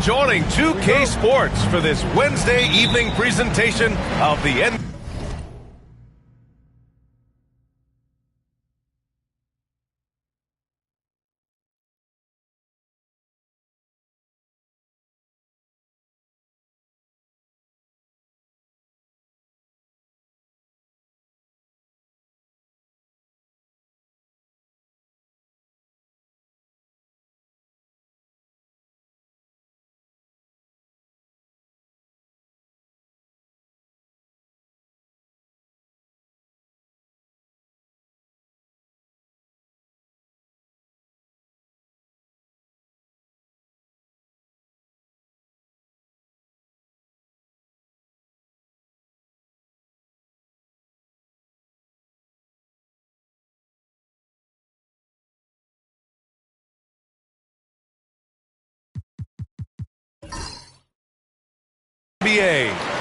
joining 2K Sports for this Wednesday evening presentation of the NBA.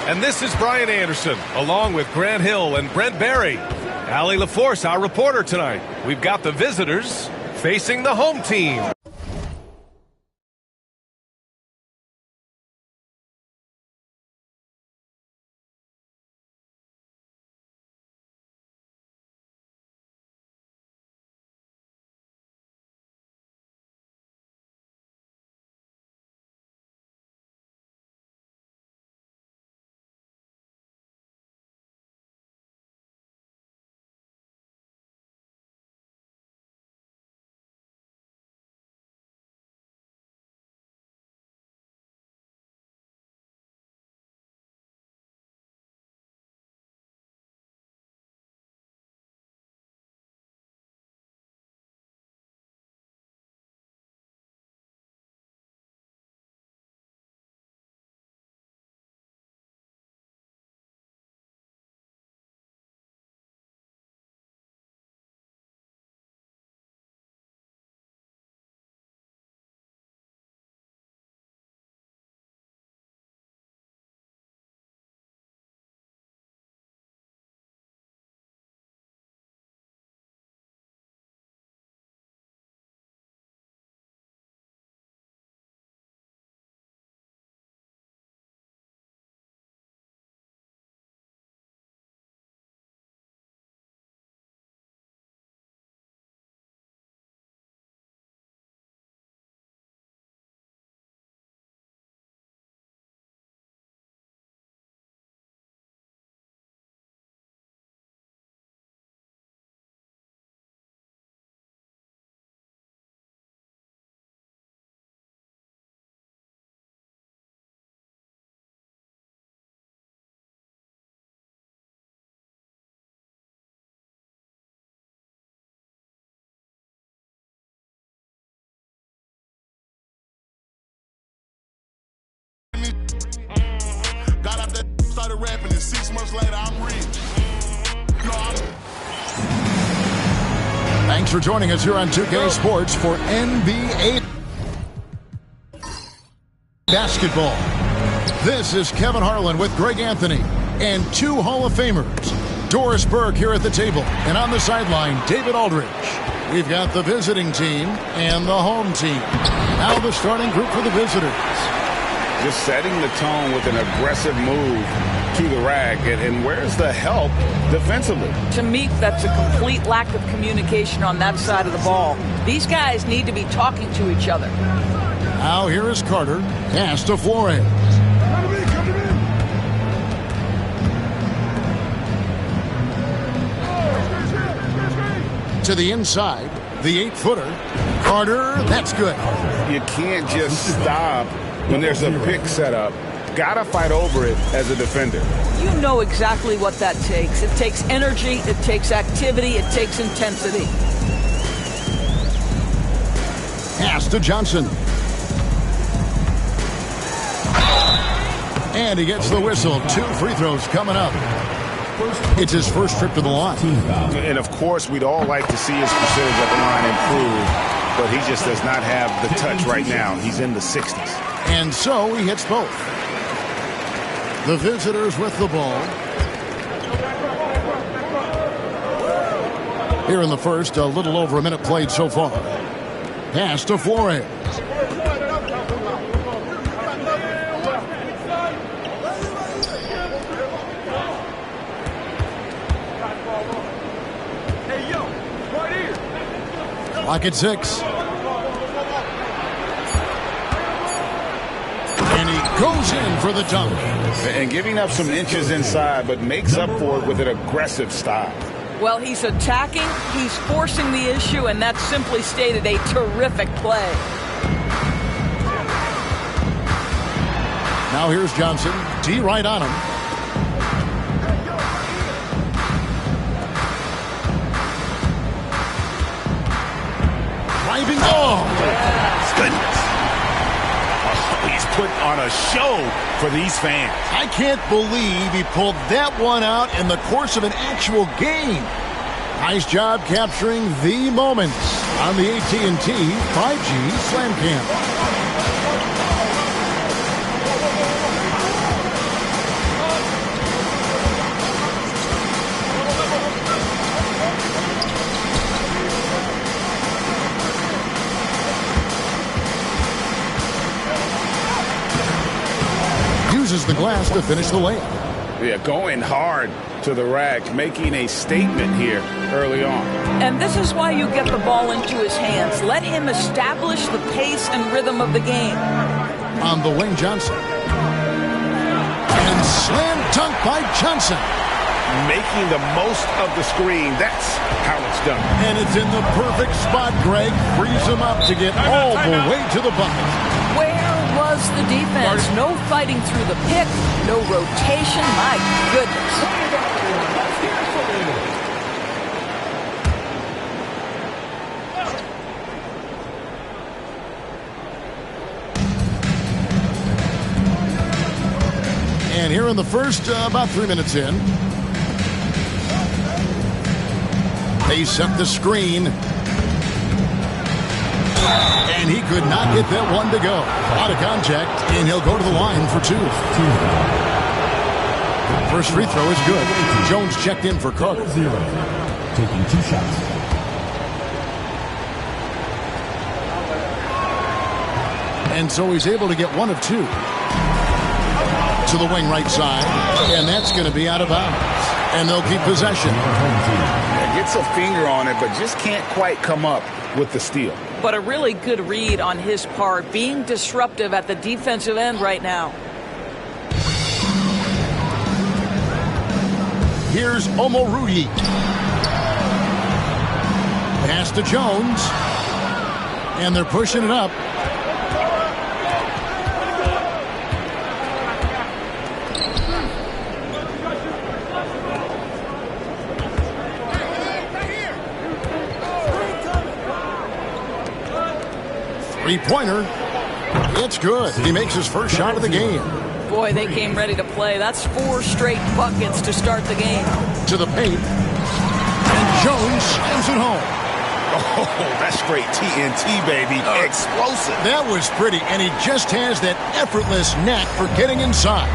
And this is Brian Anderson, along with Grant Hill and Brent Barry. Allie LaForce, our reporter tonight. We've got the visitors facing the home team. Started rapping and 6 months later I'm rich. Thanks for joining us here on 2K Sports for NBA basketball. This is Kevin Harlan with Greg Anthony and 2 Hall of Famers. Doris Burke here at the table, and on the sideline, David Aldridge. We've got the visiting team and the home team. Now the starting group for the visitors. Just setting the tone with an aggressive move to the rack. And where's the help defensively? To me, that's a complete lack of communication on that side of the ball. These guys need to be talking to each other. Now here is Carter. Pass to Flores. To the inside, the 8-footer. Carter, that's good. You can't just stop when there's a pick set up. Gotta fight over it as a defender. You know exactly what that takes. It takes energy, it takes activity, it takes intensity. Pass to Johnson. And he gets the whistle. 2 free throws coming up. It's his first trip to the line. And of course, we'd all like to see his percentage at the line improve, but he just does not have the touch right now. He's in the 60s. And so he hits both. The visitors with the ball. Here in the first, a little over a minute played so far. Pass to Flores. Clock at 6. And he goes in for the dunk. And giving up some inches inside, but makes up for it with an aggressive style. Well, he's attacking, he's forcing the issue, and that's simply stated a terrific play. Now here's Johnson. D right on him. Driving. Oh! Goodness. Oh, he's put on a show for these fans. I can't believe he pulled that one out in the course of an actual game. Nice job capturing the moments on the AT&T 5G Slam Cam. Uses the glass to finish the layup. Yeah, going hard to the rack, making a statement here early on. And this is why you get the ball into his hands. Let him establish the pace and rhythm of the game. On the wing, Johnson. And slam dunk by Johnson. Making the most of the screen. That's how it's done. And it's in the perfect spot, Greg. Frees him up to get all the way to the bucket. Where was the defense? No fighting through the pick, no rotation. My goodness. And here in the first, about 3 minutes in, they set the screen. And he could not get that one to go. Out of contact, and he'll go to the line for 2. First free throw is good. Jones checked in for Carter. Taking 2 shots. And so he's able to get 1 of 2. To the wing right side. And that's going to be out of bounds. And they'll keep possession. Yeah, gets a finger on it, but just can't quite come up with the steal. But a really good read on his part, being disruptive at the defensive end right now. Here's Omoruyi. Pass to Jones. And they're pushing it up. Three-pointer. It's good. He makes his first shot of the game. Boy, they came ready to play. That's 4 straight buckets to start the game. To the paint. And Jones slams it home. Oh, that's straight TNT, baby. Explosive. That was pretty, and he just has that effortless knack for getting inside.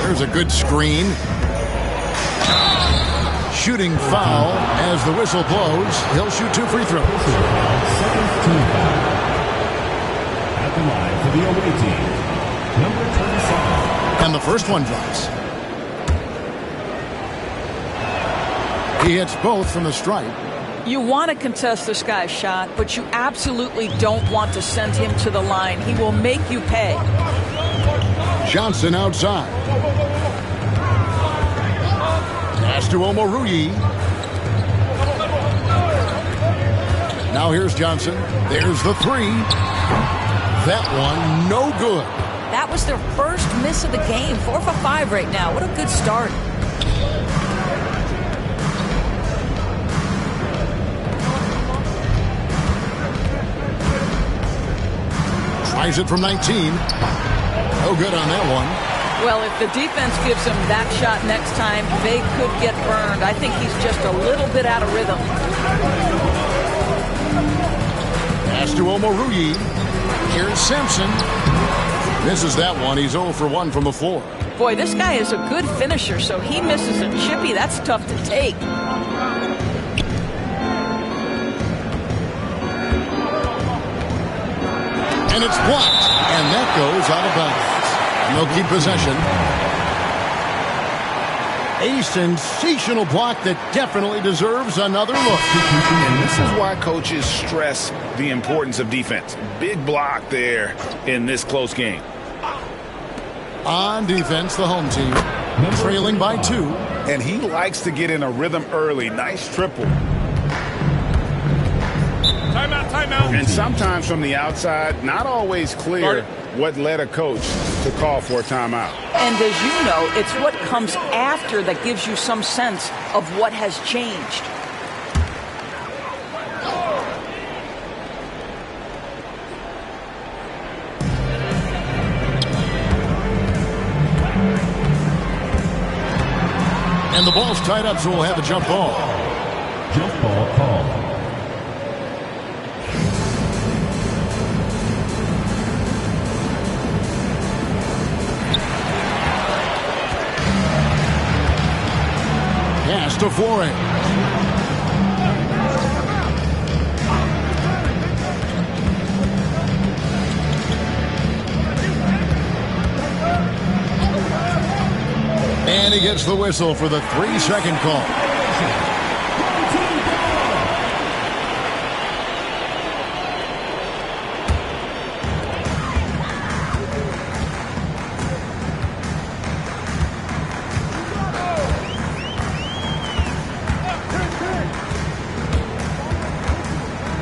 There's a good screen. Shooting foul as the whistle blows. He'll shoot 2 free throws. At the line for the away team, number 27. And the first one drops. He hits both from the stripe. You want to contest this guy's shot, but you absolutely don't want to send him to the line. He will make you pay. Johnson outside. Pass to Omoruyi. Now here's Johnson. There's the 3. That one, no good. That was their first miss of the game. 4 for 5 right now. What a good start. Tries it from 19. No good on that one. Well, if the defense gives him that shot next time, they could get burned. I think he's just a little bit out of rhythm. Pass to Omoruyi. Here's Sampson. Misses that one. He's 0 for 1 from the floor. Boy, this guy is a good finisher, so he misses a chippy. That's tough to take. And it's blocked. And that goes out of bounds. And they'll keep possession. A sensational block that definitely deserves another look. And this is why coaches stress the importance of defense. Big block there in this close game. On defense, the home team trailing by 2. And he likes to get in a rhythm early. Nice triple. Timeout, timeout. And sometimes from the outside, not always clear what led a coach to call for a timeout. And as you know, it's what comes after that gives you some sense of what has changed. And the ball's tied up, so we'll have a jump ball. Jump ball call. Pass to Flores. And he gets the whistle for the 3-second call.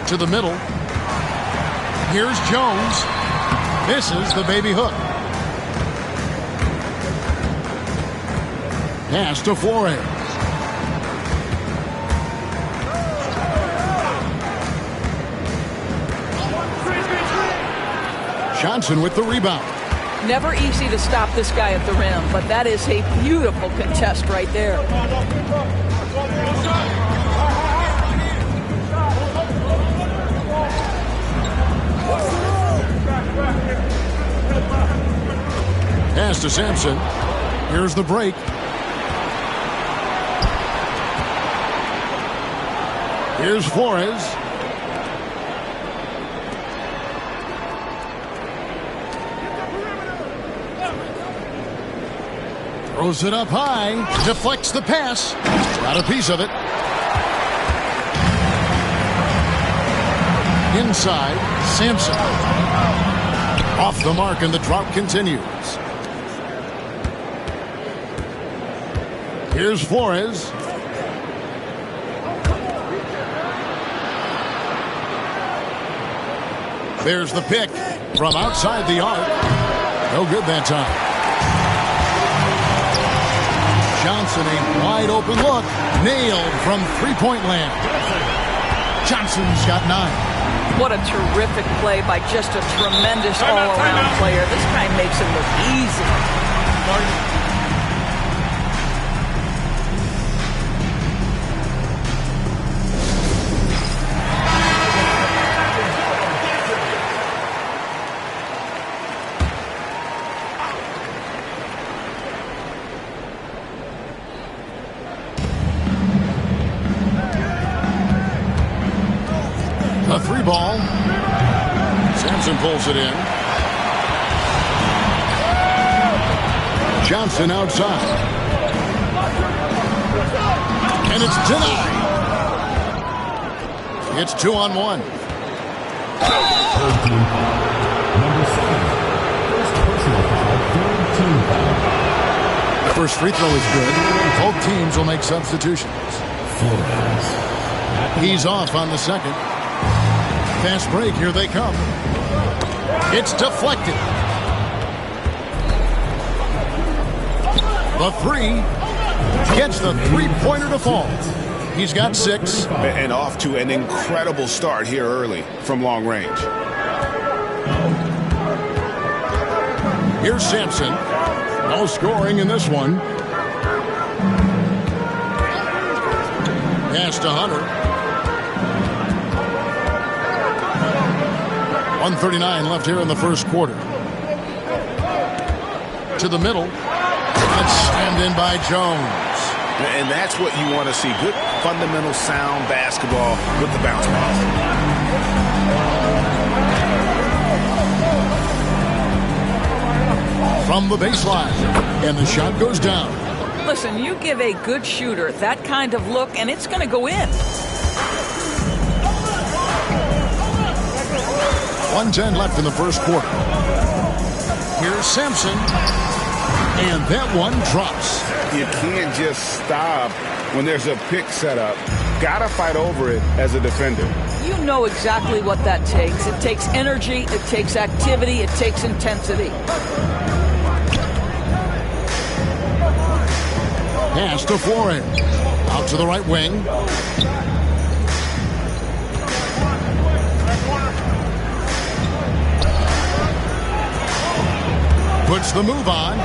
To the middle. Here's Jones. Misses the baby hook. Pass to Flores. Johnson with the rebound. Never easy to stop this guy at the rim, but that is a beautiful contest right there. Pass to Sampson. Here's the break. Here's Flores. Throws it up high. Deflects the pass. Got a piece of it. Inside, Sampson. Off the mark, and the drought continues. Here's Flores. There's the pick from outside the arc. No good that time. Johnson, a wide open look. Nailed from three-point land. Johnson's got 9. What a terrific play by just a tremendous all-around player. This guy makes it look easy. A 3-ball. Sampson pulls it in. Johnson outside. And it's denied. It's 2-on-1. Third team foul. Number 7. First personal foul. Third team foul. The first free throw is good. Both teams will make substitutions. Flores. He's off on the second. Fast break, here they come. It's deflected. The 3 gets the three-pointer to fall. He's got 6. And off to an incredible start here early from long range. Here's Sampson. No scoring in this one. Pass to Hunter. 1:39 left here in the first quarter. To the middle. That's slammed in by Jones. And that's what you want to see. Good, fundamental, sound basketball with the bounce ball. from the baseline. And the shot goes down. Listen, you give a good shooter that kind of look, and it's going to go in. 1:10 left in the first quarter. Here's Sampson. And that one drops. You can't just stop when there's a pick set up. Gotta fight over it as a defender. You know exactly what that takes. It takes energy, it takes activity, it takes intensity. Pass to Flores. Out to the right wing. Puts the move on.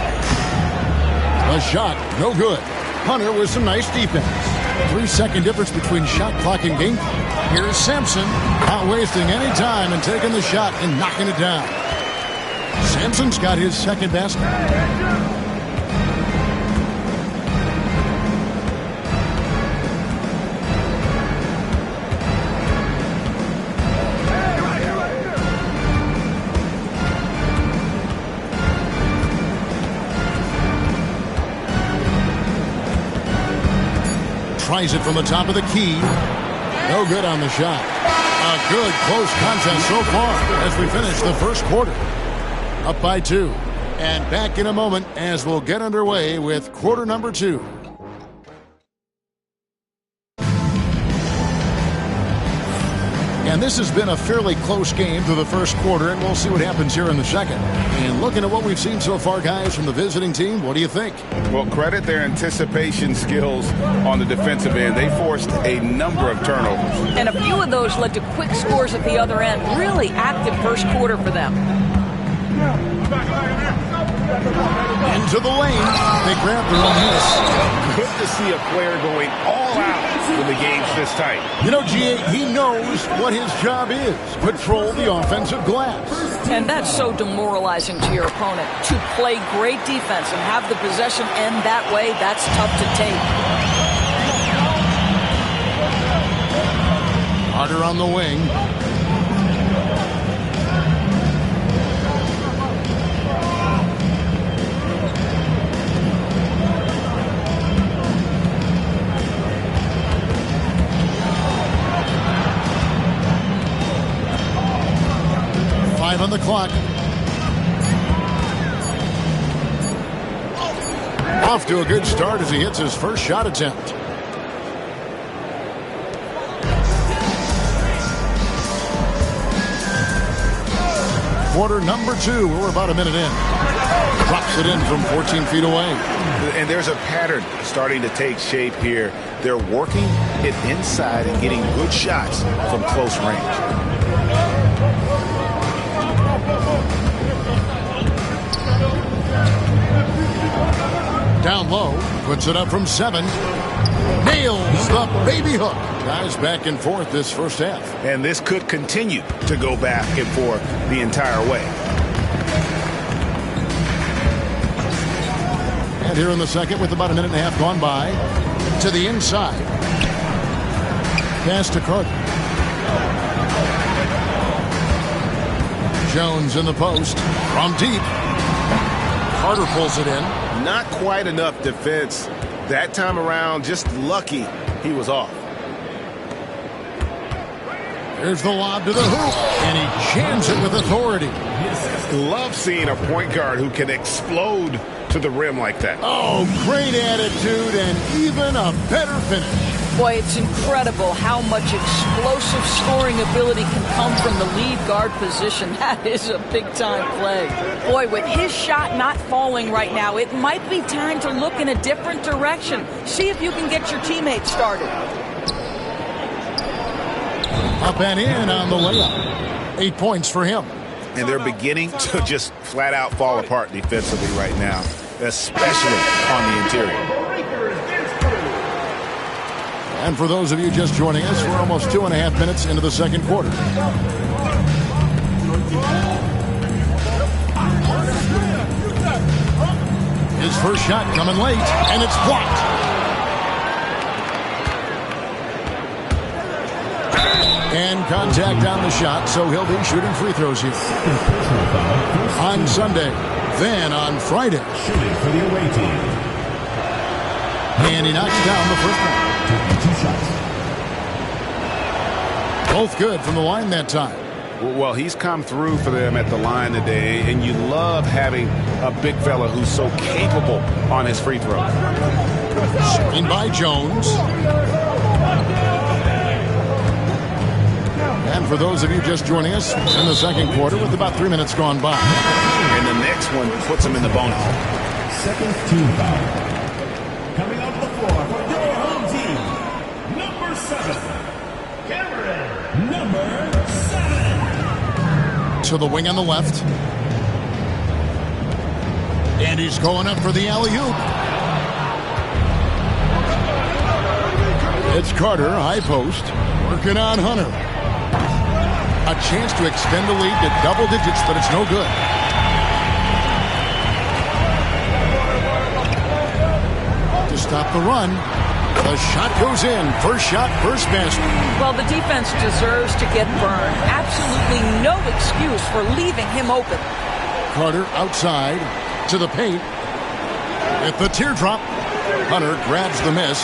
A shot, no good. Hunter with some nice defense. 3-second difference between shot clock and game clock. Here's Sampson, not wasting any time and taking the shot and knocking it down. Sampson's got his second basket. Tries it from the top of the key. No good on the shot. A good close contest so far as we finish the first quarter. Up by 2. And back in a moment as we'll get underway with quarter number 2. And this has been a fairly close game through the first quarter, and we'll see what happens here in the second. And looking at what we've seen so far, guys, from the visiting team, what do you think? Well, credit their anticipation skills on the defensive end. They forced a number of turnovers. And a few of those led to quick scores at the other end. Really active first quarter for them. Into the lane. They grab their own miss. Good to see a player going all out when the game's this tight. You know, GA, he knows what his job is. Patrol the offensive glass. And that's so demoralizing to your opponent. To play great defense and have the possession end that way, that's tough to take. Harder on the wing. On the clock. Off to a good start as he hits his first shot attempt. Quarter number 2. We're about a minute in. Drops it in from 14 feet away. And there's a pattern starting to take shape here. They're working it inside and getting good shots from close range. Down low, puts it up from 7. Nails the baby hook. Guys back and forth this first half. And this could continue to go back and forth the entire way. And here in the second with about a minute and a half gone by. To the inside. Pass to Carter. Jones in the post. From deep. Carter pulls it in. Not quite enough defense that time around. Just lucky he was off. There's the lob to the hoop, and he jams it with authority. Love seeing a point guard who can explode to the rim like that. Oh, great attitude and even a better finish. Boy, it's incredible how much explosive scoring ability can come from the lead guard position. That is a big-time play. Boy, with his shot not falling right now, it might be time to look in a different direction. See if you can get your teammates started. Up and in on the layup. 8 points for him. And they're beginning to just flat-out fall apart defensively right now, especially on the interior. And for those of you just joining us, we're almost 2.5 minutes into the second quarter. His first shot coming late, and it's blocked. And contact on the shot, so he'll be shooting free throws here. On Sunday, Then on Friday. Shooting for the away team. And he knocks down the first one. Taking 2 shots. Both good from the line that time. Well, he's come through for them at the line today, and you love having a big fella who's so capable on his free throw. Screen by Jones. And for those of you just joining us, in the second quarter with about 3 minutes gone by. And the next one puts him in the bonus. Second team foul. Coming off the floor for your home team, number 7. Cameron, number 7. To the wing on the left. And he's going up for the alley-oop. It's Carter, high post, working on Hunter. A chance to extend the lead to double digits, but it's no good. To stop the run, the shot goes in. First shot, first basket. Well, the defense deserves to get burned. Absolutely no excuse for leaving him open. Carter outside to the paint. At the teardrop, Hunter grabs the miss.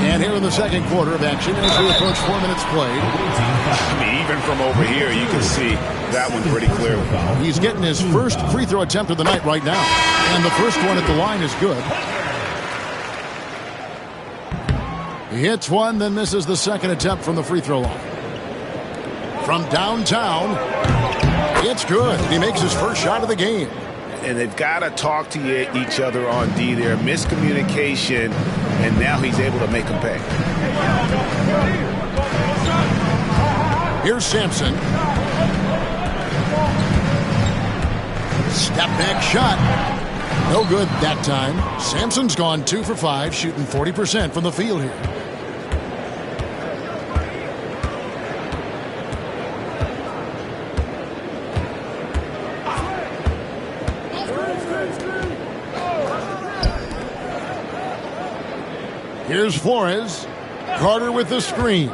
And here in the second quarter of action, as we approach 4 minutes played. I mean, even from over here, you can see that one pretty clearly. He's getting his first free throw attempt of the night right now. And the first one at the line is good. He hits one, then misses the second attempt from the free throw line. From downtown, it's good. He makes his first shot of the game. And they've got to talk to each other on D there. Miscommunication, and now he's able to make them pay. Here's Sampson. Step back shot. No good that time. Sampson's gone 2 for 5, shooting 40% from the field here. Here's Flores. Carter with the screen.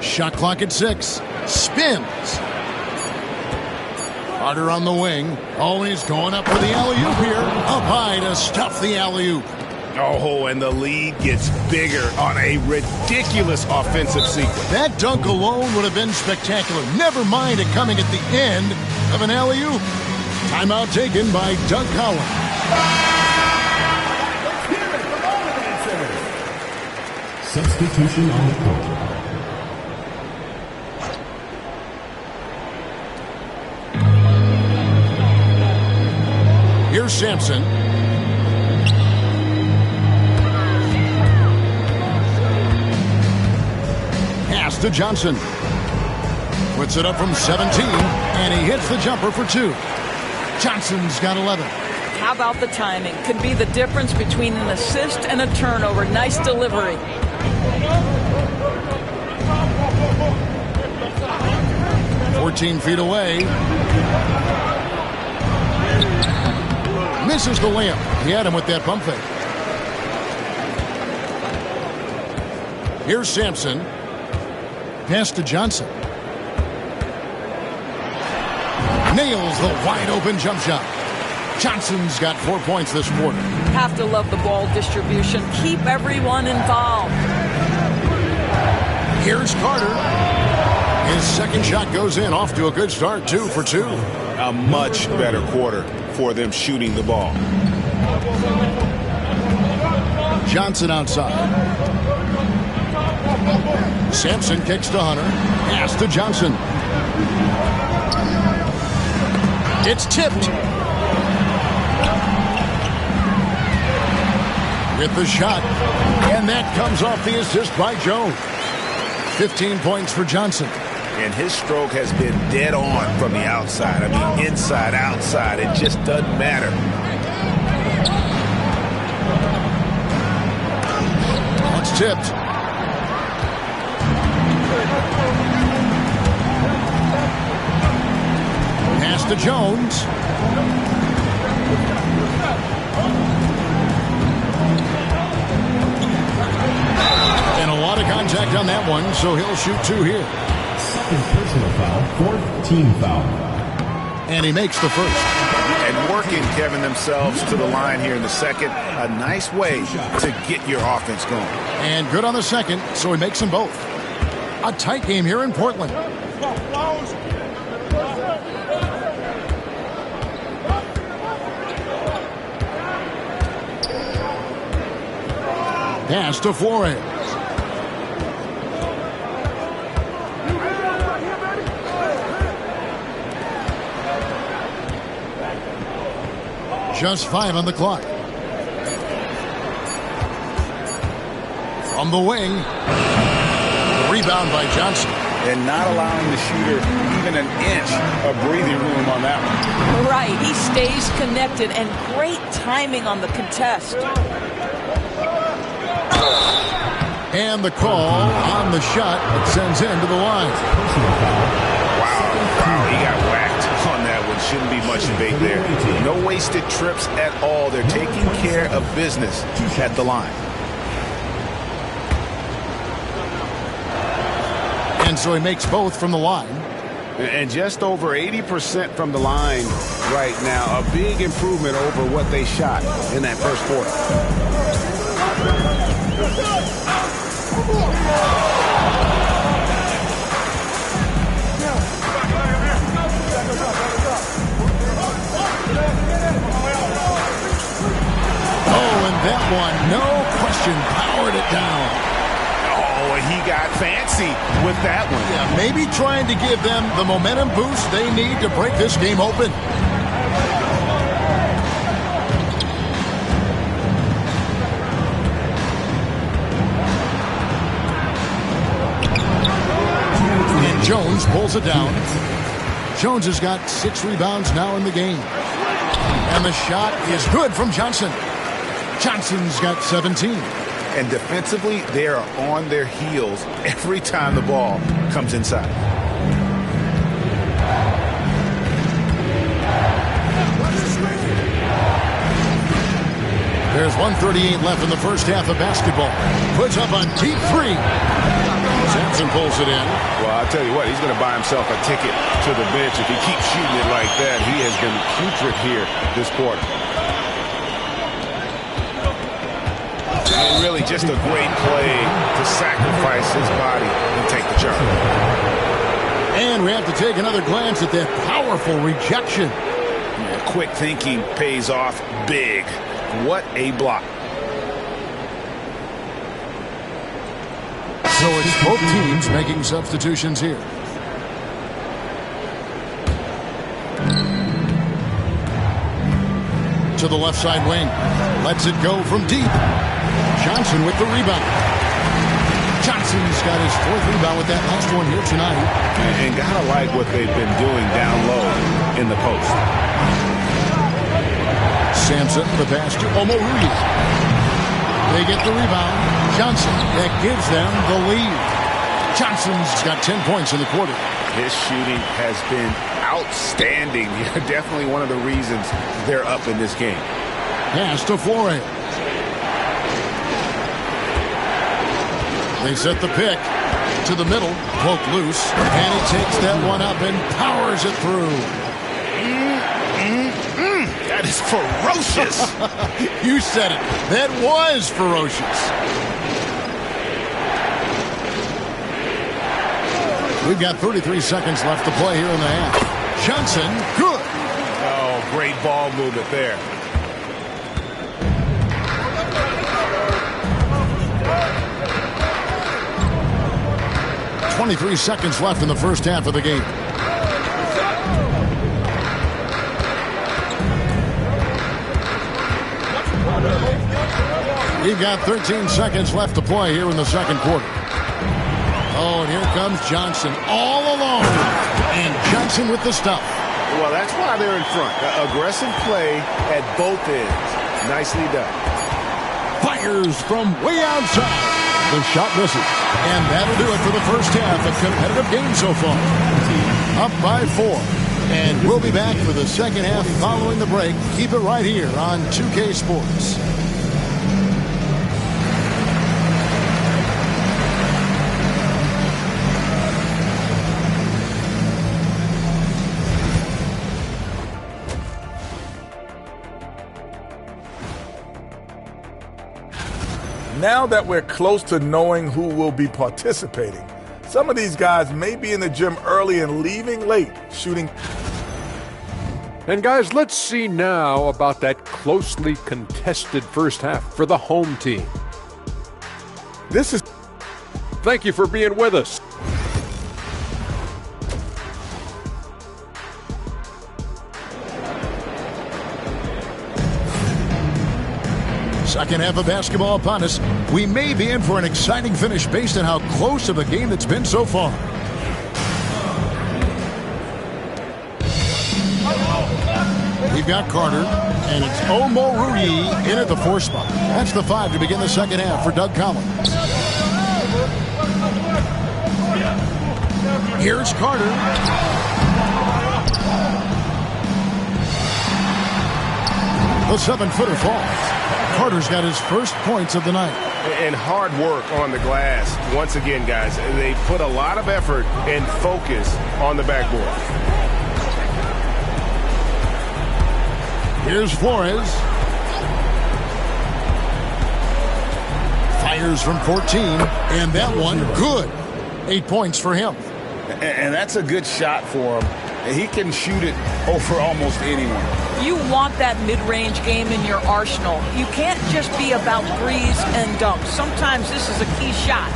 Shot clock at 6. Spins. Carter on the wing. Always going up for the alley-oop here. Up high to stuff the alley-oop. Oh, and the lead gets bigger on a ridiculous offensive sequence. That dunk alone would have been spectacular. Never mind it coming at the end of an alley-oop. Timeout taken by Doug Collins. Substitution on the court. Here's Sampson. Pass to Johnson. Puts it up from 17, and he hits the jumper for 2. Johnson's got 11. How about the timing? Could be the difference between an assist and a turnover. Nice delivery. 14 feet away. Misses the layup. He had him with that pump fake. Here's Sampson. Pass to Johnson. Nails the wide open jump shot. Johnson's got 4 points this quarter. Have to love the ball distribution. Keep everyone involved. Here's Carter. His second shot goes in, off to a good start, 2 for 2. A much better quarter for them shooting the ball. Johnson outside. Sampson kicks to Hunter. Pass to Johnson. It's tipped. With the shot. And that comes off the assist by Jones. 15 points for Johnson. And his stroke has been dead on from the outside. I mean, inside, outside. It just doesn't matter. It's tipped. Pass to Jones. And a lot of contact on that one, so he'll shoot 2 here. Second personal foul, fourth team foul. And he makes the first. And working, Kevin, themselves to the line here in the second. A nice way to get your offense going. And good on the second, so he makes them both. A tight game here in Portland. Pass to Flores. Just 5 on the clock. From the wing. Rebound by Johnson. And not allowing the shooter even an inch of breathing room on that one. Right. He stays connected, and great timing on the contest. And the call on the shot that sends him to the line. Wow, he got whacked on that one. Shouldn't be much debate there. No wasted trips at all. They're taking care of business at the line. And so he makes both from the line. And just over 80% from the line right now. A big improvement over what they shot in that first quarter. Oh, and that one, no question, powered it down. Oh, and he got fancy with that one. Yeah, maybe trying to give them the momentum boost they need to break this game open. And Jones pulls it down. Jones has got 6 rebounds now in the game. And the shot is good from Johnson. Johnson's got 17. And defensively, they are on their heels every time the ball comes inside. There's 1:38 left in the first half of basketball. Puts up a deep 3. Sampson pulls it in. Well, I'll tell you what, he's going to buy himself a ticket to the bench if he keeps shooting it like that. He has been putrid here this quarter. And really just a great play to sacrifice his body and take the charge. And we have to take another glance at that powerful rejection. Yeah, quick thinking pays off big. What a block. So it's both teams making substitutions here. To the left side wing. Lets it go from deep. Johnson with the rebound. Johnson's got his 4th rebound with that last one here tonight. And gotta like what they've been doing down low in the post. Sampson, the pass to Omoruyi. They get the rebound. Johnson, that gives them the lead. Johnson's got 10 points in the quarter. His shooting has been outstanding. Definitely one of the reasons they're up in this game. Pass to Flores. They set the pick to the middle. Poked loose. And he takes that one up and powers it through. That is ferocious. You said it. That was ferocious. We've got 33 seconds left to play here in the half. Johnson, good. Oh, great ball movement there. .23 seconds left in the first half of the game. We've got 13 seconds left to play here in the second quarter. Oh, and here comes Johnson all alone. And Johnson with the stuff. Well, that's why they're in front. Aggressive play at both ends. Nicely done. Fires from way outside. The shot misses. And that'll do it for the first half. A competitive game so far. Up by 4. And we'll be back for the second half following the break. Keep it right here on 2K Sports. Now that we're close to knowing who will be participating, some of these guys may be in the gym early and leaving late, shooting. And guys, let's see now about that closely contested first half for the home team. Thank you for being with us. Second half of basketball upon us. We may be in for an exciting finish based on how close of a game it's been so far. We've got Carter, and it's Omoruyi in at the 4 spot. That's the 5 to begin the second half for Doug Collins. Here's Carter. The 7-footer falls. Carter's got his first points of the night. And hard work on the glass. Once again, guys, they put a lot of effort and focus on the backboard. Here's Flores. Fires from 14, and that one good. 8 points for him. And that's a good shot for him. He can shoot it over almost anyone. You want that mid-range game in your arsenal. You can't just be about threes and dunks. Sometimes this is a key shot.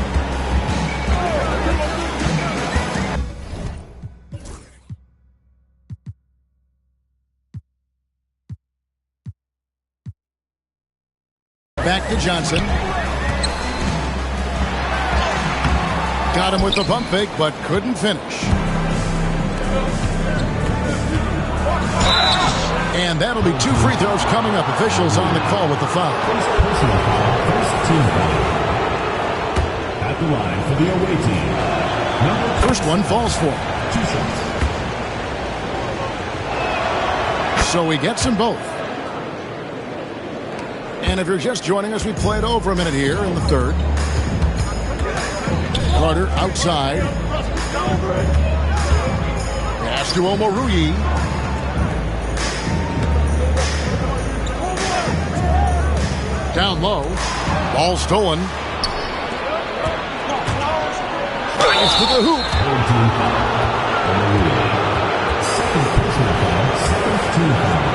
Back to Johnson. Got him with the pump fake, but couldn't finish. And that'll be 2 free throws coming up. Officials on the call with the foul. Personal foul, first team foul. At the line for the away team. First one falls for him. 2 shots. So he gets them both. And if you're just joining us, we played over a minute here in the third. Carter outside. Pass to Omoruyi. Down low. Ball stolen. Drives to the hoop. Second personal foul, second team foul.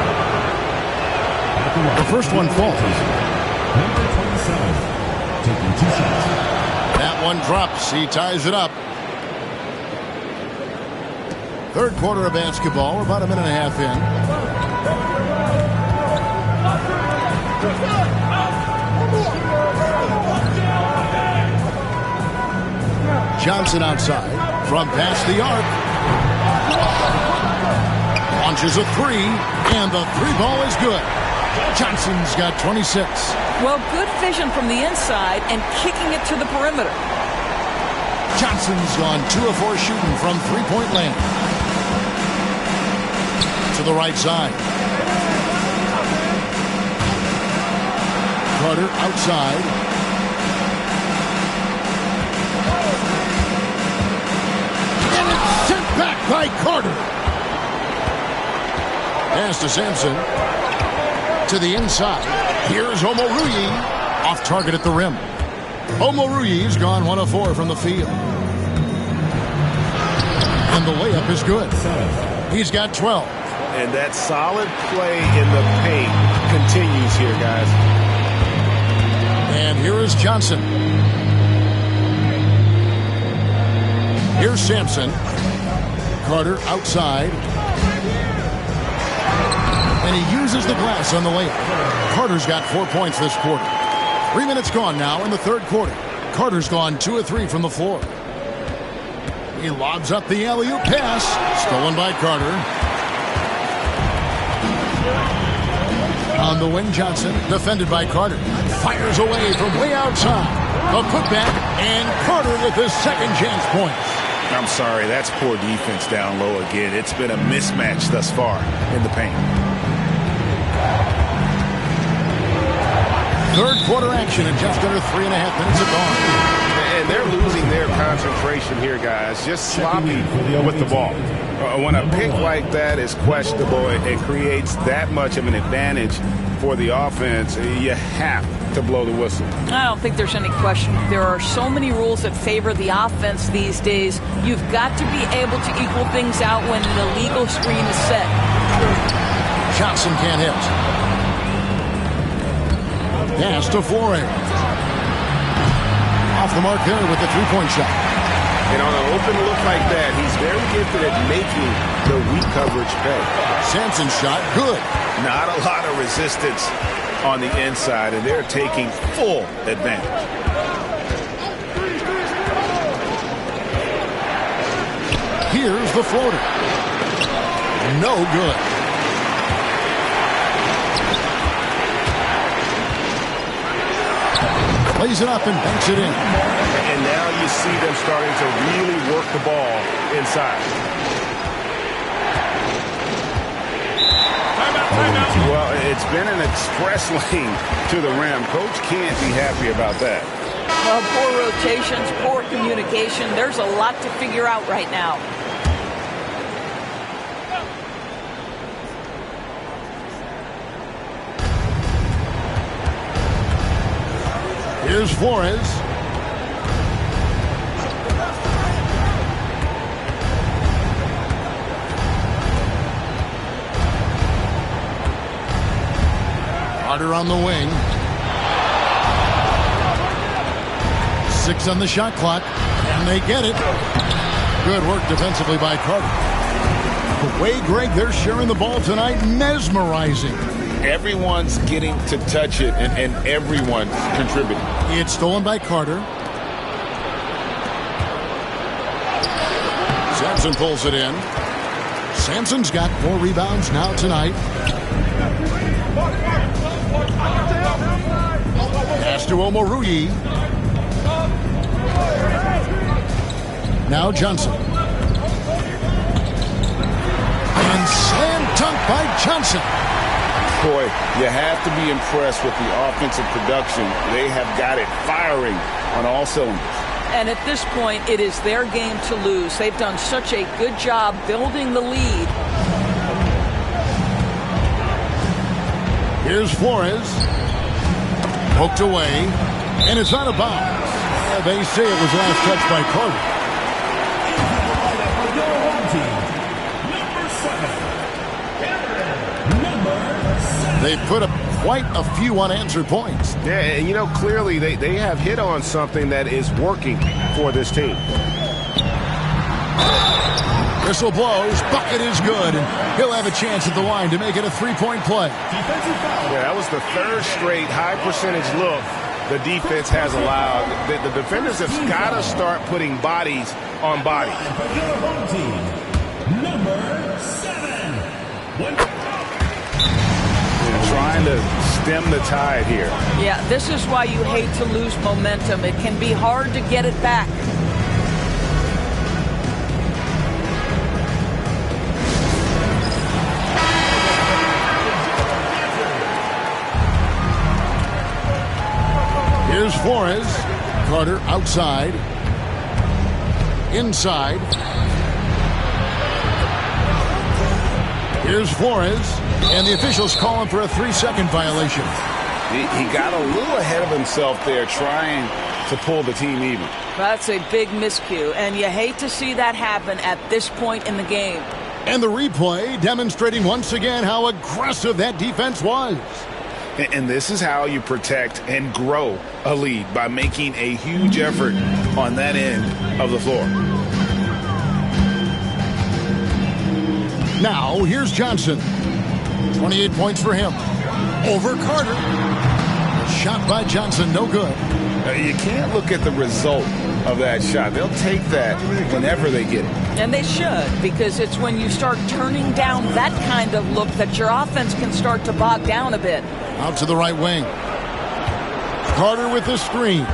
The first one falls. Number 27, taking 2 shots. That one drops. He ties it up. Third quarter of basketball, about a minute and a half in. Johnson outside from past the arc. Launches a 3, and the 3 ball is good. Johnson's got 26. Well, good vision from the inside and kicking it to the perimeter. Johnson's gone 2 of 4 shooting from 3-point land. To the right side. Carter outside. And it's sent back by Carter. Pass to Sampson. To the inside. Here's Omoruyi. Off target at the rim. Omoruyi's gone 1 of 4 from the field. And the layup is good. He's got 12. And that solid play in the paint continues here, guys. And here is Johnson. Here's Sampson. Carter outside. And he uses the glass on the layup. Carter's got 4 points this quarter. 3 minutes gone now in the third quarter. Carter's gone 2 of 3 from the floor. He lobs up the alley-oop pass. Stolen by Carter. On the wing, Johnson, defended by Carter. Fires away from way outside. A putback, and Carter with his second chance points. I'm sorry, that's poor defense down low again. It's been a mismatch thus far in the paint. Third quarter action in just under 3.5 minutes of gone. And they're losing their concentration here, guys. Just sloppy with the ball. When a pick like that is questionable, it creates that much of an advantage for the offense. You have to blow the whistle. I don't think there's any question. There are so many rules that favor the offense these days. You've got to be able to equal things out when an illegal screen is set. Johnson can't hit. Pass to Flores. Off the mark there with the three-point shot. And on an open look like that, he's very gifted at making the weak coverage pay. Sampson's shot, good. Not a lot of resistance on the inside, and they're taking full advantage. Here's the floater. No good. Plays it up and banks it in. And now you see them starting to really work the ball inside. Timeout. Well, it's been an express lane to the rim. Coach can't be happy about that. Well, poor rotations, poor communication. There's a lot to figure out right now. Here's Flores. Carter on the wing. 6 on the shot clock, and they get it. Good work defensively by Carter. The way, Greg, they're sharing the ball tonight, mesmerizing. Everyone's getting to touch it, and everyone's contributing. It's stolen by Carter. Sampson pulls it in. Sampson's got 4 rebounds now tonight. Pass to Omoruyi. Now Johnson. And slam dunk by Johnson. Boy, you have to be impressed with the offensive production. They have got it firing on all cylinders. And at this point, it is their game to lose. They've done such a good job building the lead. Here's Flores. Poked away, and it's out of bounds. They say it was last touched by Carter. They've put up quite a few unanswered points. Yeah, and you know, clearly they have hit on something that is working for this team. Whistle blows, bucket is good, and he'll have a chance at the line to make it a 3-point play. Yeah, that was the 3rd straight high percentage look the defense has allowed. The defenders have got to start putting bodies on bodies. Number 7. Trying to stem the tide here. Yeah, this is why you hate to lose momentum. It can be hard to get it back. Here's Flores. Carter outside. Inside. Here's Flores. And the officials call him for a 3-second violation. He got a little ahead of himself there trying to pull the team even. That's a big miscue, and you hate to see that happen at this point in the game. And the replay demonstrating once again how aggressive that defense was. And this is how you protect and grow a lead, by making a huge effort on that end of the floor. Now, here's Johnson. 28 points for him. Over Carter. A shot by Johnson, no good. You can't look at the result of that shot. They'll take that whenever they get it. And they should, because it's when you start turning down that kind of look that your offense can start to bog down a bit. Out to the right wing. Carter with the screen.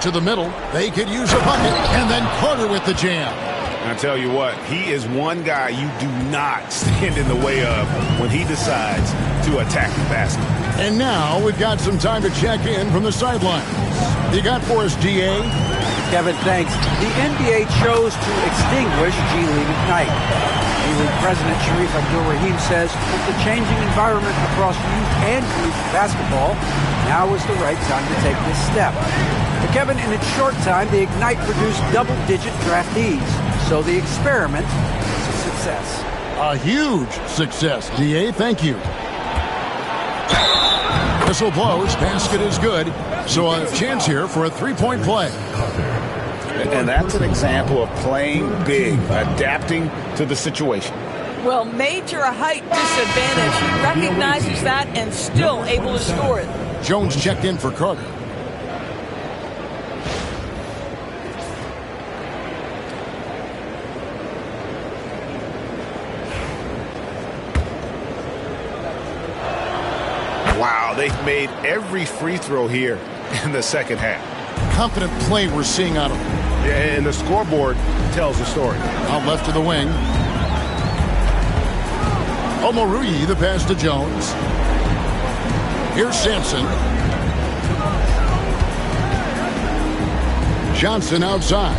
To the middle. They could use a bucket. And then Carter with the jam. I tell you what, he is one guy you do not stand in the way of when he decides to attack the basket. And now we've got some time to check in from the sidelines. You got for us, D.A.? Kevin, thanks. The NBA chose to extinguish G League Ignite. The League President Sharif Abdul-Rahim says with the changing environment across youth and collegiate basketball, now is the right time to take this step. But Kevin, in its short time, the Ignite produced double-digit draftees, so the experiment is a success. A huge success, DA. Thank you. Whistle blows. Basket is good. So a chance here for a three-point play. And that's an example of playing big, adapting to the situation. Well, major height disadvantage. He recognizes that and still able to score it. Jones checked in for Carter. Wow, they've made every free throw here in the second half. Confident play we're seeing out of him. Yeah, and the scoreboard tells the story. Out left to the wing. Omoruyi, the pass to Jones. Here's Sampson. Johnson outside.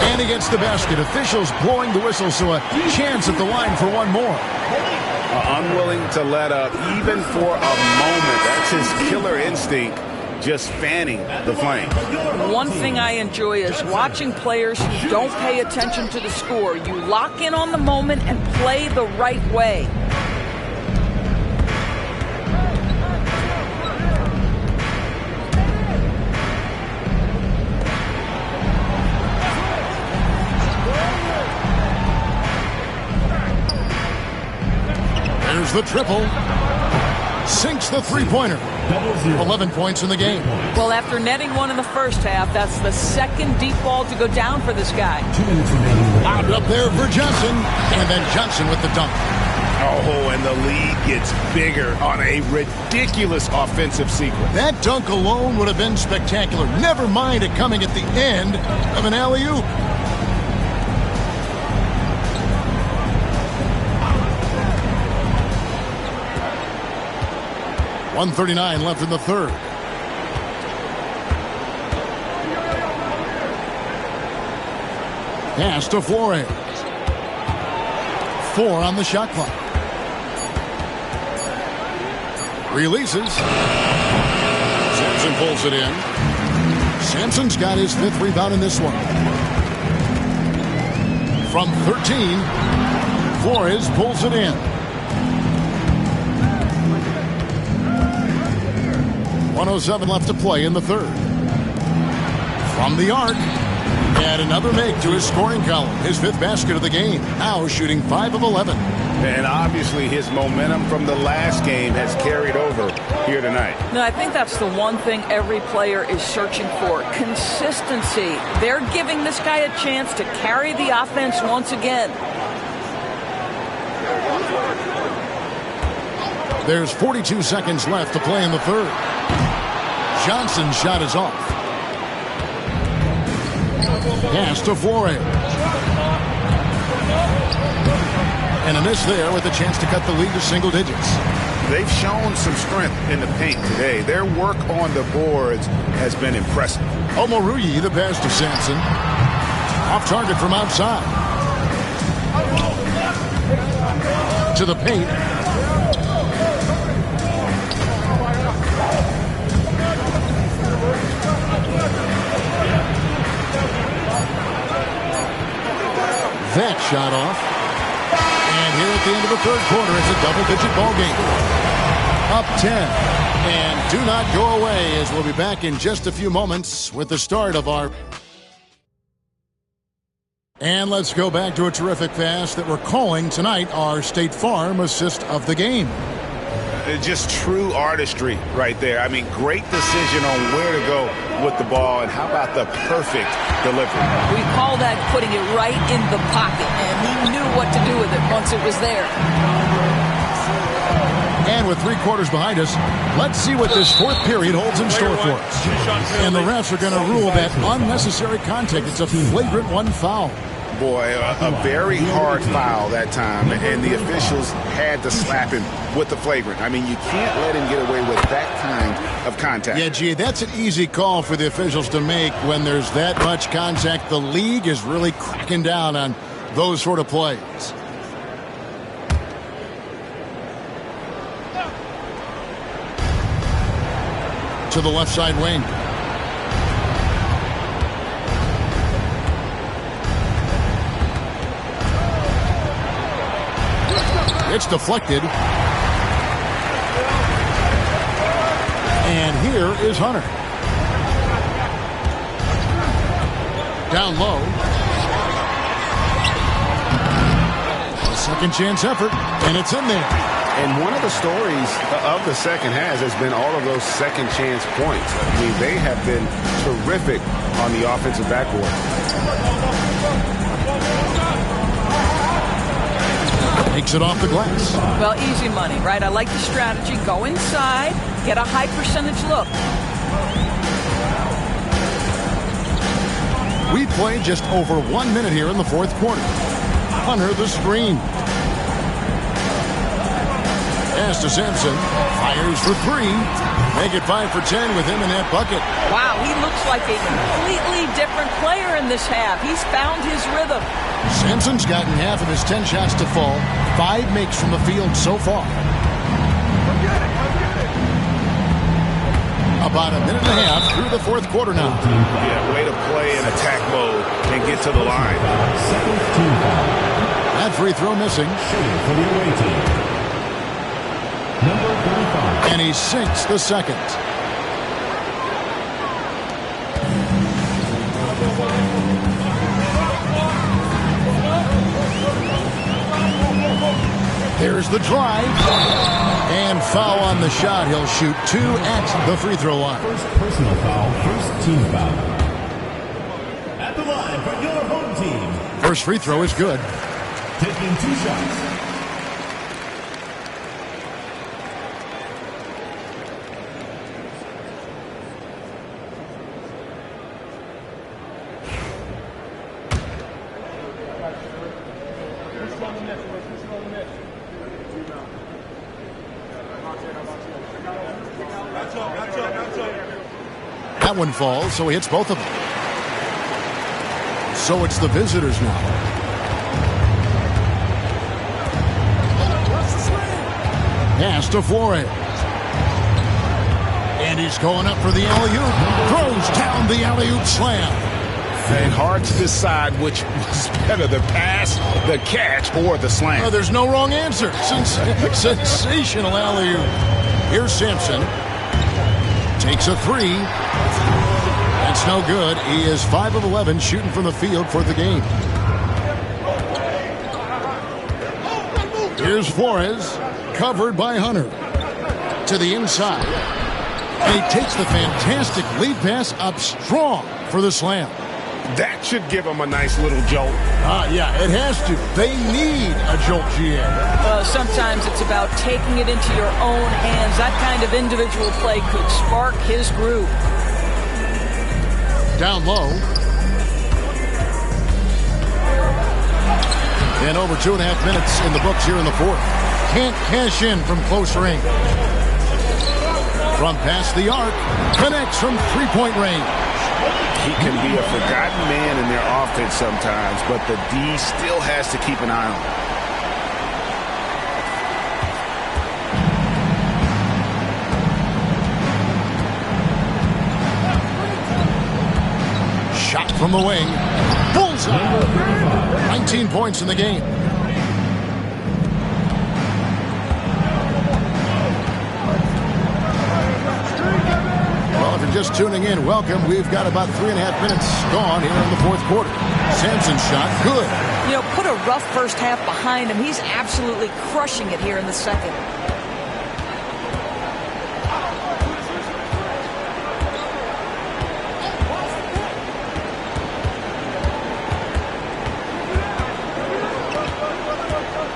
And he gets the basket. Officials blowing the whistle, so a chance at the line for one more. Unwilling to let up even for a moment. That's his killer instinct, just fanning the flame. One thing I enjoy is watching players who don't pay attention to the score. You lock in on the moment and play the right way. There's the triple. Sinks the three-pointer. 11 points in the game. Well, after netting one in the first half, that's the second deep ball to go down for this guy. Lobbed up there for Johnson. And then Johnson with the dunk. Oh, and the lead gets bigger on a ridiculous offensive sequence. That dunk alone would have been spectacular. Never mind it coming at the end of an alley-oop. .139 left in the third. Pass to Flores. 4 on the shot clock. Releases. Sampson pulls it in. Sampson's got his 5th rebound in this one. From 13, Flores pulls it in. 1:07 left to play in the third. From the arc, and another make to his scoring column. His 5th basket of the game. Now shooting 5 of 11. And obviously his momentum from the last game has carried over here tonight. No, I think that's the one thing every player is searching for. Consistency. They're giving this guy a chance to carry the offense once again. There's 42 seconds left to play in the third. Johnson's shot is off. Pass to Flores. And a miss there with a chance to cut the lead to single digits. They've shown some strength in the paint today. Their work on the boards has been impressive. Omoruyi, the pass to Sampson. Off target from outside. To the paint. That shot off. And here at the end of the third quarter, it's a double-digit ball game. Up 10. And do not go away, as we'll be back in just a few moments with the start of our... And let's go back to a terrific pass that we're calling tonight our State Farm assist of the game. Just true artistry right there. I mean, great decision on where to go with the ball, and how about the perfect delivery? We call that putting it right in the pocket, and he knew what to do with it once it was there. And with 3 quarters behind us, let's see what this 4th period holds in store for us. And the refs are going to rule that unnecessary contact. It's a flagrant 1 foul. Boy, a very hard foul that time, and the officials had to slap him with the flagrant. I mean, you can't let him get away with that kind of contact. Yeah, gee, that's an easy call for the officials to make when there's that much contact. The league is really cracking down on those sort of plays. To the left side wing. It's deflected. And here is Hunter. Down low. A second chance effort, and it's in there. And one of the stories of the second half has been all of those second chance points. I mean, they have been terrific on the offensive backboard. Takes it off the glass. Well, easy money, right? I like the strategy. Go inside, get a high percentage look. We play just over 1 minute here in the fourth quarter. Hunter the screen. Pass to Sampson. Fires for three. Make it 5 for 10 with him in that bucket. Wow, he looks like a completely different player in this half. He's found his rhythm. Sampson's gotten half of his 10 shots to fall. 5 makes from the field so far. About a minute and a half through the fourth quarter now. Yeah, way to play in attack mode and get to the line. That free throw missing. For the away team. Number 35. And he sinks the second. Here's the drive. And foul on the shot. He'll shoot 2 at the free throw line. First personal foul, first team foul. At the line for your home team. First free throw is good. Taking 2 shots. That one falls, so he hits both of them. So it's the visitors now. Pass to Flores. And he's going up for the alley-oop. Throws down the alley-oop slam. And hard to decide which was better, the pass, the catch, or the slam. Oh, there's no wrong answer. Sensational alley-oop. Here's Sampson. Takes a three. That's no good. He is 5 of 11 shooting from the field for the game. Here's Flores, covered by Hunter. To the inside. And he takes the fantastic lead pass up strong for the slam. That should give him a nice little jolt. Yeah, it has to. They need a jolt, GA. Sometimes it's about taking it into your own hands. That kind of individual play could spark his groove. Down low. And over 2.5 minutes in the books here in the fourth. Can't cash in from close range. From past the arc. Connects from three-point range. He can be a forgotten man in their offense sometimes, but the D still has to keep an eye on him. Shot from the wing. Bullseye. 19 points in the game. Well, if you're just tuning in, welcome. We've got about 3.5 minutes gone here in the fourth quarter. Sampson's shot, good. You know, put a rough first half behind him. He's absolutely crushing it here in the second.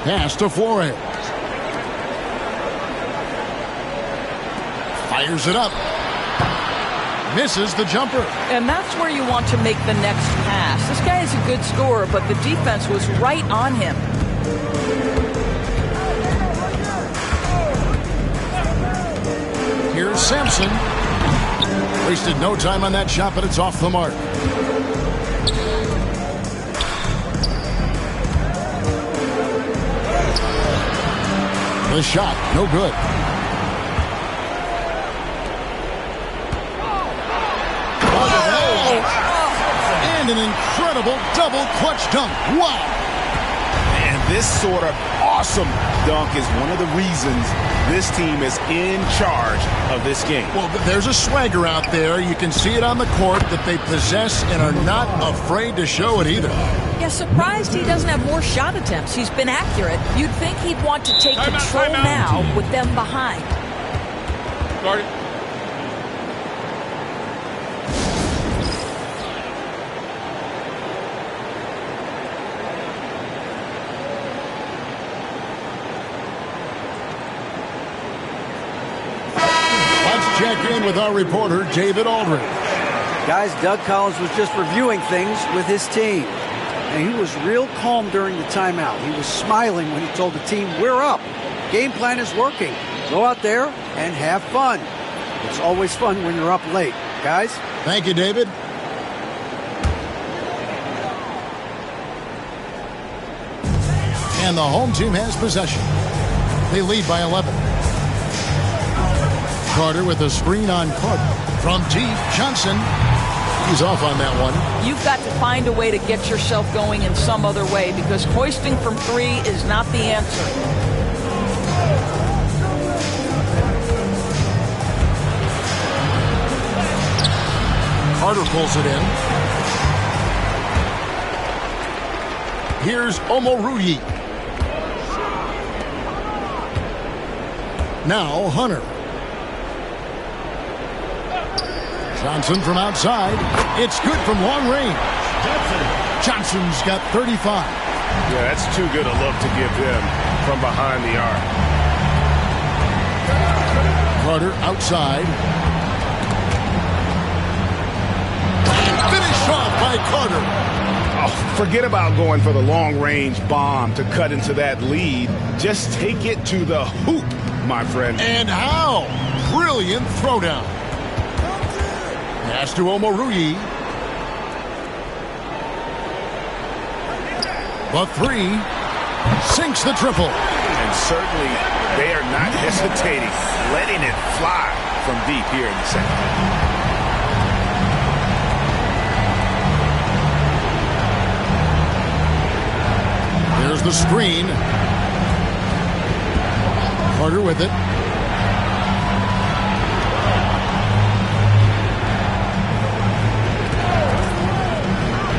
Pass to Flores. Fires it up. Misses the jumper. And that's where you want to make the next pass. This guy is a good scorer, but the defense was right on him. Here's Sampson. Wasted no time on that shot, but it's off the mark. The shot, no good. And an incredible double clutch dunk. Wow. And this sort of awesome dunk is one of the reasons this team is in charge of this game. Well, there's a swagger out there. You can see it on the court that they possess and are not afraid to show it either. Yeah, surprised he doesn't have more shot attempts. He's been accurate. You'd think he'd want to take control now with them behind. Guard it. Check in with our reporter, David Aldridge. Guys, Doug Collins was just reviewing things with his team. And he was real calm during the timeout. He was smiling when he told the team, we're up. Game plan is working. Go out there and have fun. It's always fun when you're up late. Guys? Thank you, David. And the home team has possession. They lead by 11. Carter with a screen on Carter. From deep, Johnson. He's off on that one. You've got to find a way to get yourself going in some other way because hoisting from three is not the answer. Carter pulls it in. Here's Omoruyi. Now Hunter. Johnson from outside. It's good from long range. Johnson's got 35. Yeah, that's too good a look to give him from behind the arc. Carter outside. Finished off by Carter. Oh, forget about going for the long-range bomb to cut into that lead. Just take it to the hoop, my friend. And how? Brilliant throwdown. Pass to Omoruyi. The three sinks the triple. And certainly they are not hesitating, letting it fly from deep here in the second. There's the screen. Carter with it.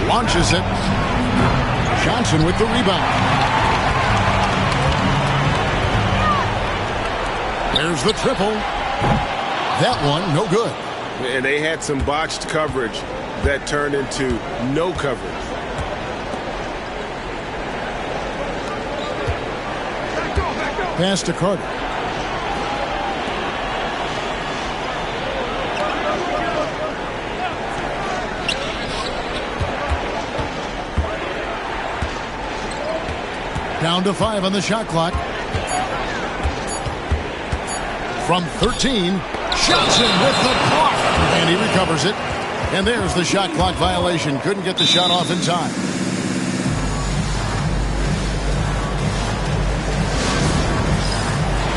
Launches it. Johnson with the rebound. There's the triple. That one, no good. And they had some botched coverage that turned into no coverage. Pass to Carter. Down to 5 on the shot clock. From 13, Johnson with the block. And he recovers it. And there's the shot clock violation. Couldn't get the shot off in time.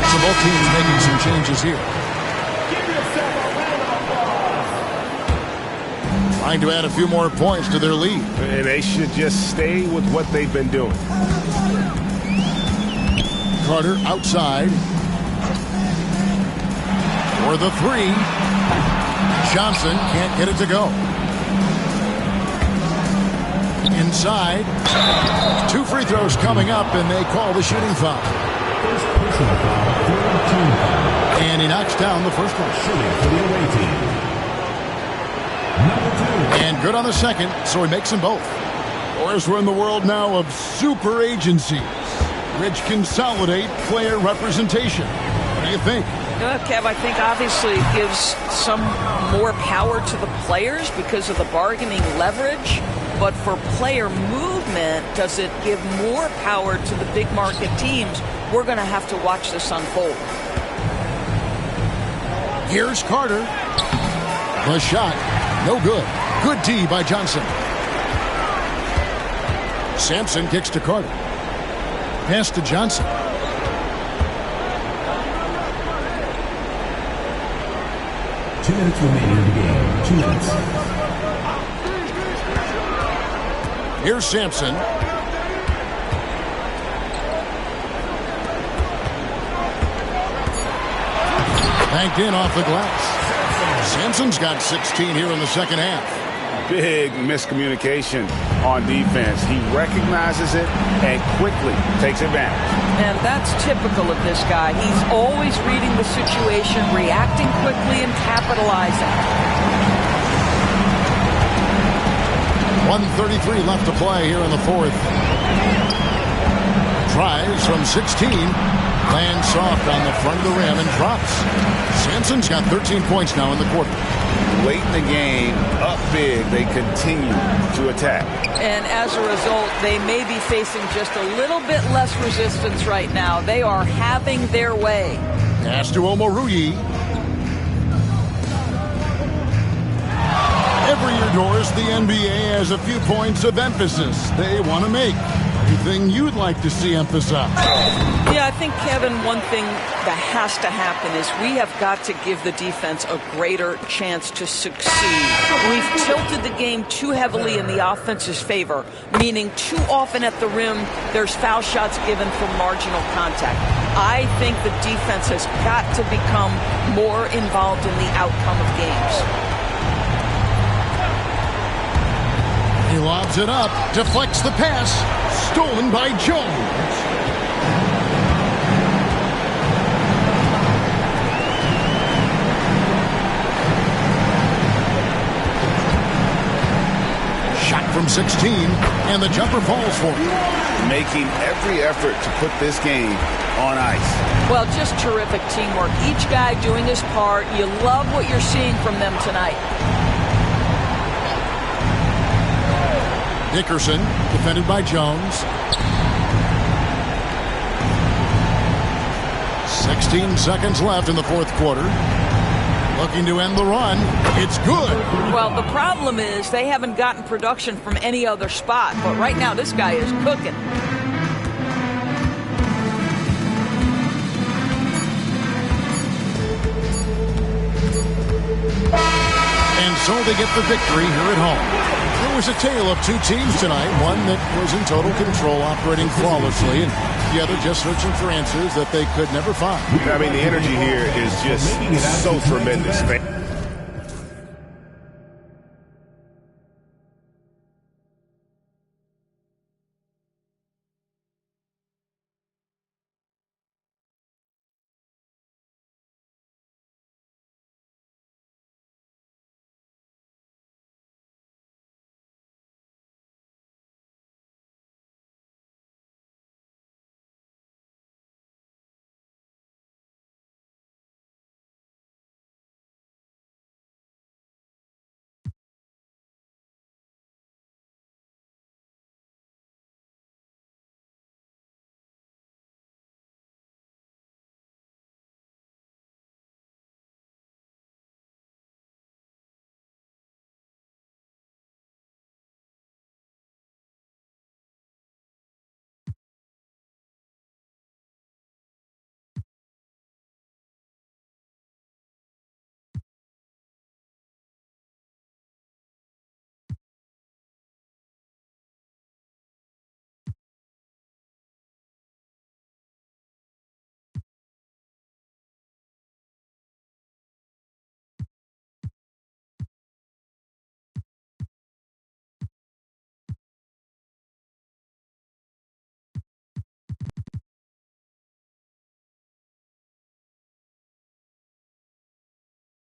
So both teams making some changes here. Trying to add a few more points to their lead. And they should just stay with what they've been doing. Carter outside. For the three. Johnson can't get it to go. Inside. 2 free throws coming up, and they call the shooting foul. And he knocks down the first one. And good on the second, so he makes them both. Of course, we're in the world now of super agencies, which consolidate player representation. What do you think? Kev, I think obviously it gives some more power to the players because of the bargaining leverage. But for player movement, does it give more power to the big market teams? We're going to have to watch this unfold. Here's Carter. The shot, no good. Good D by Johnson. Sampson kicks to Carter. Pass to Johnson. Two minutes remaining in the game. 2 minutes. Here's Sampson. Banked in off the glass. Sampson's got 16 here in the second half. Big miscommunication on defense. He recognizes it and quickly takes advantage. And that's typical of this guy. He's always reading the situation, reacting quickly, and capitalizing. 1:33 left to play here in the fourth. Tries from 16. Lands soft on the front of the rim and drops. Sampson's got 13 points now in the quarter. Late in the game, up big, they continue to attack. And as a result, they may be facing just a little bit less resistance right now. They are having their way. Pass to Omoruyi. Every year, Doris, the NBA has a few points of emphasis they want to make. Anything you'd like to see emphasized? Yeah, I think, Kevin, one thing that has to happen is we have got to give the defense a greater chance to succeed. We've tilted the game too heavily in the offense's favor, meaning too often at the rim there's foul shots given for marginal contact. I think the defense has got to become more involved in the outcome of games. He lobs it up, deflects the pass, stolen by Jones. Shot from 16, and the jumper falls for him. Making every effort to put this game on ice. Well, just terrific teamwork. Each guy doing his part. You love what you're seeing from them tonight. Dickerson, defended by Jones. 16 seconds left in the fourth quarter. Looking to end the run. It's good. Well, the problem is they haven't gotten production from any other spot. But right now, this guy is cooking. And so they get the victory here at home. There was a tale of two teams tonight, one that was in total control, operating flawlessly, and the other just searching for answers that they could never find. I mean, the energy here is just so tremendous.